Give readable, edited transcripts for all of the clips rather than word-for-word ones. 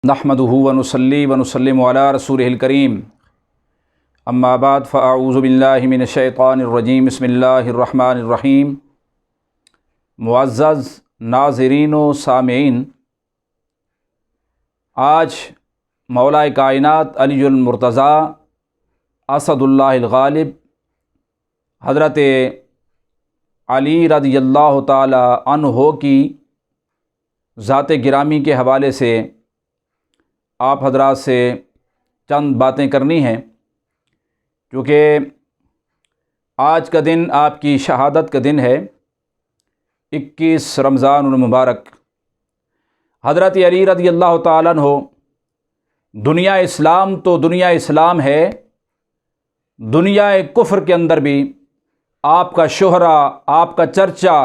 نحمدہ ونصلی ونسلم علی رسولہ الکریم اما بعد فاعوذ باللہ من الشیطان الرجیم بسم اللہ الرحمن الرحیم۔ معزز ناظرین و سامعین، آج مولا کائنات علی المرتضیٰ اسد اللہ الغالب حضرت علی رضی اللہ تعالی عنہ کی ذات گرامی کے حوالے سے آپ حضرات سے چند باتیں کرنی ہیں، کیونکہ آج کا دن آپ کی شہادت کا دن ہے، 21 رمضان المبارک۔ حضرت علی رضی اللہ تعالیٰ عنہ دنیا اسلام تو دنیا اسلام ہے، دنیا کفر کے اندر بھی آپ کا شہرہ، آپ کا چرچا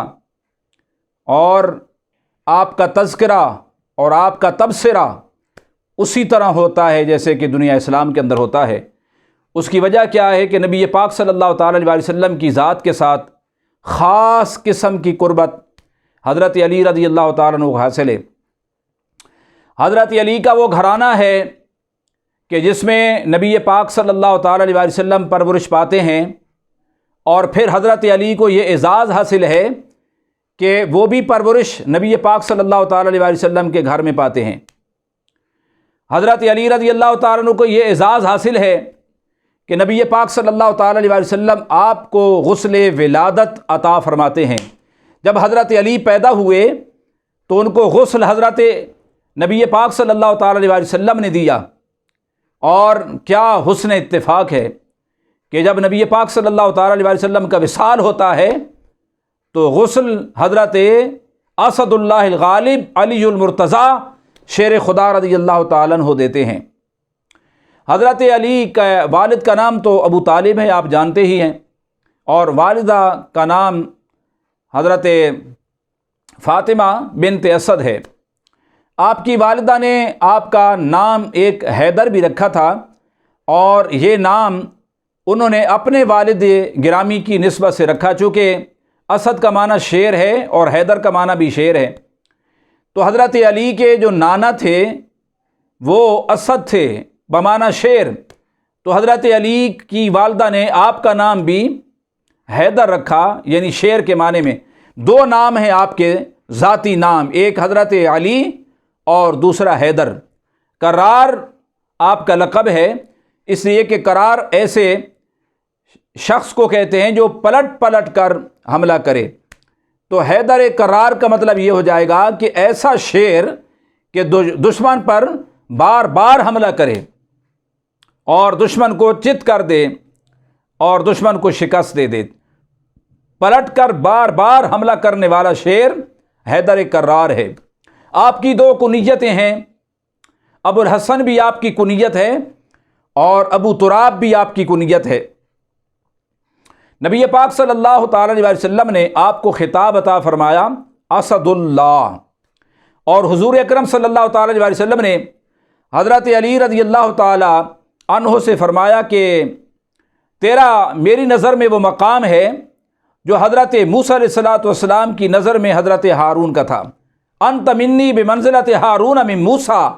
اور آپ کا تذکرہ اور آپ کا تبصرہ اسی طرح ہوتا ہے جیسے کہ دنیا اسلام کے اندر ہوتا ہے۔ اس کی وجہ کیا ہے کہ نبی پاک صلی اللہ تعالیٰ علیہ وسلم کی ذات کے ساتھ خاص قسم کی قربت حضرت علی رضی اللہ تعالیٰ عنہ کو حاصل ہے۔ حضرت علی کا وہ گھرانہ ہے کہ جس میں نبی پاک صلی اللہ تعالیٰ علیہ وسلم پرورش پاتے ہیں، اور پھر حضرت علی کو یہ اعزاز حاصل ہے کہ وہ بھی پرورش نبی پاک صلی اللہ تعالیٰ علیہ وسلم کے گھر میں پاتے ہیں۔ حضرت علی رضی اللہ تعالیٰ عنہ کو یہ اعزاز حاصل ہے کہ نبی پاک صلی اللہ تعالیٰ علیہ وسلم آپ کو غسل ولادت عطا فرماتے ہیں۔ جب حضرت علی پیدا ہوئے تو ان کو غسل حضرت نبی پاک صلی اللہ تعالیٰ علیہ وسلم نے دیا، اور کیا حسن اتفاق ہے کہ جب نبی پاک صلی اللہ تعالیٰ علیہ وسلم کا وصال ہوتا ہے تو غسل حضرت اسد اللہ الغالب علی المرتضیٰ شیر خدا رضی اللہ تعالیٰ عنہ دیتے ہیں۔ حضرت علی کا والد کا نام تو ابو طالب ہے، آپ جانتے ہی ہیں، اور والدہ کا نام حضرت فاطمہ بنت اسد ہے۔ آپ کی والدہ نے آپ کا نام ایک حیدر بھی رکھا تھا، اور یہ نام انہوں نے اپنے والد گرامی کی نسبت سے رکھا، چونکہ اسد کا معنی شیر ہے اور حیدر کا معنی بھی شیر ہے۔ تو حضرت علی کے جو نانا تھے وہ اسد تھے بمعنی شیر، تو حضرت علی کی والدہ نے آپ کا نام بھی حیدر رکھا، یعنی شیر کے معنی میں۔ دو نام ہیں آپ کے ذاتی نام، ایک حضرت علی اور دوسرا حیدر۔ کرار آپ کا لقب ہے، اس لیے کہ کرار ایسے شخص کو کہتے ہیں جو پلٹ پلٹ کر حملہ کرے، تو حیدر کرار کا مطلب یہ ہو جائے گا کہ ایسا شیر کہ دشمن پر بار بار حملہ کرے اور دشمن کو چت کر دے اور دشمن کو شکست دے دے، پلٹ کر بار بار حملہ کرنے والا شیر حیدر کرار ہے۔ آپ کی دو کنیتیں ہیں، ابو الحسن بھی آپ کی کنیت ہے اور ابو تراب بھی آپ کی کنیت ہے۔ نبی پاک صلی اللہ تعالیٰ علیہ وسلم نے آپ کو خطاب عطا فرمایا اسد اللہ، اور حضور اکرم صلی اللہ تعالیٰ علیہ وسلم نے حضرت علی رضی اللہ تعالیٰ عنہ سے فرمایا کہ تیرا میری نظر میں وہ مقام ہے جو حضرت موسیٰ علیہ السلام کی نظر میں حضرت ہارون کا تھا۔ انت منی بمنزلۃ ہارون من موسیٰ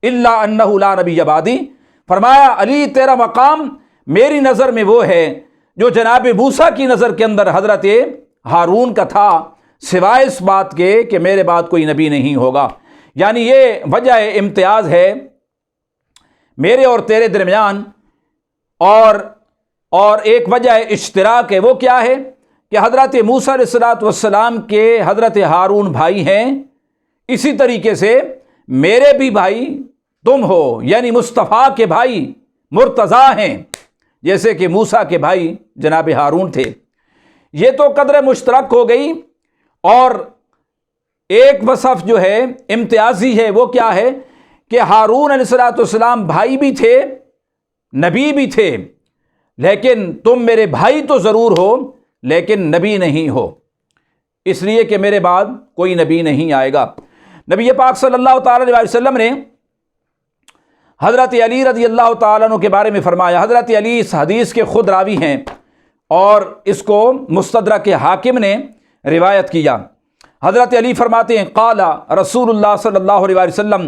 الا انہ لا نبی بعدی۔ فرمایا علی تیرا مقام میری نظر میں وہ ہے جو جناب موسیٰ کی نظر کے اندر حضرت ہارون کا تھا، سوائے اس بات کے کہ میرے بعد کوئی نبی نہیں ہوگا۔ یعنی یہ وجہ امتیاز ہے میرے اور تیرے درمیان، اور ایک وجہ اشتراک ہے، وہ کیا ہے کہ حضرت موسیٰ علیہ السلام کے حضرت ہارون بھائی ہیں، اسی طریقے سے میرے بھی بھائی تم ہو، یعنی مصطفیٰ کے بھائی مرتضیٰ ہیں، جیسے کہ موسیٰ کے بھائی جناب ہارون تھے۔ یہ تو قدر مشترک ہو گئی، اور ایک وصف جو ہے امتیازی ہے، وہ کیا ہے کہ ہارون علیہ السلام بھائی بھی تھے، نبی بھی تھے، لیکن تم میرے بھائی تو ضرور ہو لیکن نبی نہیں ہو، اس لیے کہ میرے بعد کوئی نبی نہیں آئے گا۔ نبی پاک صلی اللہ تعالیٰ علیہ وسلم نے حضرت علی رضی اللہ تعالیٰ عنہ کے بارے میں فرمایا، حضرت علی اس حدیث کے خود راوی ہیں اور اس کو مستدرک حاکم نے روایت کیا۔ حضرت علی فرماتے ہیں قال رسول اللہ صلی اللہ علیہ وسلم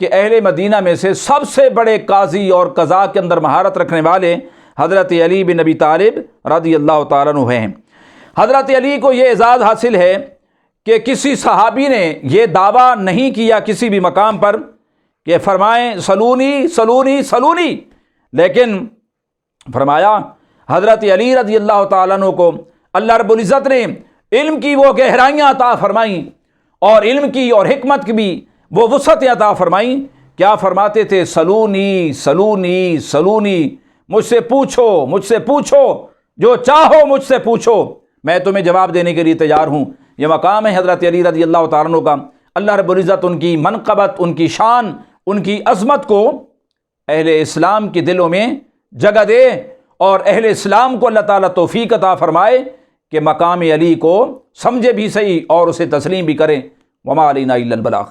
کہ اہل مدینہ میں سے سب سے بڑے قاضی اور قضاء کے اندر مہارت رکھنے والے حضرت علی بن ابی طالب رضی اللہ تعالیٰ عنہ ہیں۔ حضرت علی کو یہ اعزاز حاصل ہے کہ کسی صحابی نے یہ دعویٰ نہیں کیا کسی بھی مقام پر کہ فرمائیں سلونی سلونی سلونی، لیکن فرمایا حضرت علی رضی اللہ تعالیٰ عنہ کو اللہ رب العزت نے علم کی وہ گہرائیاں عطا فرمائیں اور علم کی اور حکمت کی بھی وہ وسعت عطا فرمائیں۔ کیا فرماتے تھے؟ سلونی سلونی سلونی، مجھ سے پوچھو مجھ سے پوچھو، جو چاہو مجھ سے پوچھو، میں تمہیں جواب دینے کے لیے تیار ہوں۔ یہ مقام ہے حضرت علی رضی اللہ تعالیٰ عنہ کا۔ اللہ رب العزت ان کی منقبت، ان کی شان، ان کی عظمت کو اہل اسلام کے دلوں میں جگہ دے، اور اہل اسلام کو اللہ تعالیٰ توفیق عطا فرمائے کہ مقام علی کو سمجھے بھی صحیح اور اسے تسلیم بھی کریں۔ وما علینا الا البلاغ۔